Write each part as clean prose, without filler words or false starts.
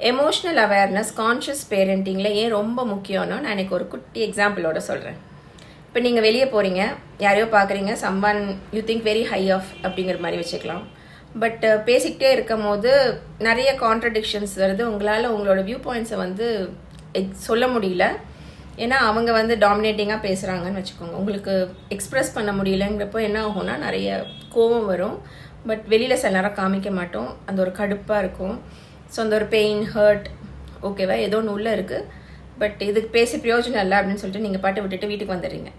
Emotional awareness conscious பேரண்டிங்கில் ஏன் ரொம்ப முக்கியம்னு நான் எனக்கு ஒரு குட்டி எக்ஸாம்பிளோட சொல்கிறேன். இப்போ நீங்கள் வெளியே போகிறீங்க, யாரையோ பார்க்குறீங்க, someone you think very high of அப்படிங்கிற மாதிரி வச்சுக்கலாம். பட் பேசிக்கிட்டே இருக்கும் போது நிறைய கான்ட்ரடிக்ஷன்ஸ் வருது. உங்களால் உங்களோட வியூ பாயிண்ட்ஸை வந்து சொல்ல முடியல. ஏன்னா அவங்க வந்து டாமினேட்டிங்காக பேசுகிறாங்கன்னு வச்சுக்கோங்க. உங்களுக்கு எக்ஸ்ப்ரெஸ் பண்ண முடியலங்கிறப்போ என்ன ஆகும்னா நிறைய கோபம் வரும். பட் வெளியில் சில நேரம் காமிக்க மாட்டோம். அந்த ஒரு கடுப்பாக இருக்கும். ஸோ அந்த ஒரு பெயின், ஹர்ட், ஓகேவா, ஏதோ ஒன்று உள்ளே இருக்குது. பட் இதுக்கு பேசி பிரயோஜனம் இல்லை அப்படின்னு சொல்லிட்டு நீங்கள் பாட்டு விட்டுட்டு வீட்டுக்கு வந்துடுறீங்க.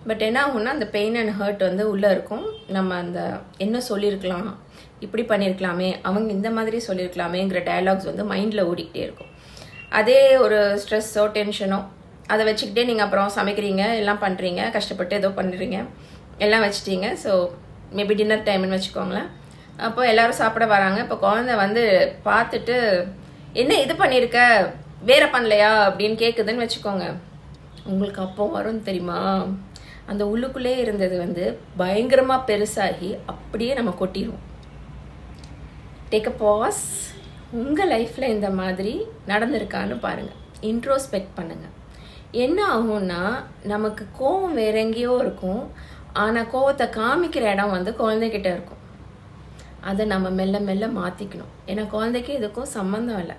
பட் என்ன ஆகும்னா அந்த பெயின் அண்ட் ஹர்ட் வந்து உள்ளே இருக்கும். நம்ம அந்த என்ன சொல்லியிருக்கலாம், இப்படி பண்ணியிருக்கலாமே, அவங்க இந்த மாதிரி சொல்லியிருக்கலாமேங்கிற டயலாக்ஸ் வந்து மைண்டில் ஓடிக்கிட்டே இருக்கும். அதே ஒரு ஸ்ட்ரெஸ்ஸோ டென்ஷனோ அதை வச்சுக்கிட்டே நீங்கள் அப்புறம் சமைக்கிறீங்க, எல்லாம் பண்ணுறீங்க, கஷ்டப்பட்டு ஏதோ பண்ணுறீங்க, எல்லாம் வச்சுட்டீங்க. ஸோ மேபி டின்னர் டைம்னு வச்சுக்கோங்களேன். அப்போ எல்லோரும் சாப்பிட வராங்க. இப்போ குழந்தை வந்து பார்த்துட்டு என்ன இது பண்ணியிருக்க, வேற பண்ணலையா அப்படின்னு கேட்குதுன்னு வச்சுக்கோங்க. உங்களுக்கு அப்போ வரும் தெரியுமா, அந்த உள்ளுக்குள்ளே இருந்தது வந்து பயங்கரமாக பெருசாகி அப்படியே நம்ம கொட்டிடுவோம். Take a pass. உங்கள் லைஃப்பில் இந்த மாதிரி நடந்திருக்கான்னு பாருங்கள், இன்ட்ரோஸ்பெக்ட் பண்ணுங்கள். என்ன ஆகும்னா நமக்கு கோவம் வேற எங்கேயோ இருக்கும், ஆனால் கோவத்தை காமிக்கிற இடம் வந்து குழந்தைகிட்ட இருக்கும். அதை நம்ம மெல்ல மெல்ல மாற்றிக்கணும். ஏன்னா குழந்தைக்கு இதுக்கும் சம்மந்தம் இல்லை.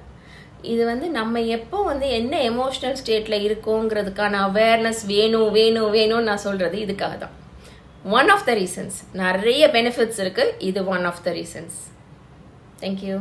இது வந்து நம்ம எப்போ வந்து என்ன எமோஷ்னல் ஸ்டேட்டில் இருக்கோங்கிறதுக்கான அவேர்னஸ் வேணும்னு நான் சொல்கிறது இதுக்காக தான். One of the reasons. நிறைய பெனிஃபிட்ஸ் இருக்குது, இது one of the reasons. Thank you.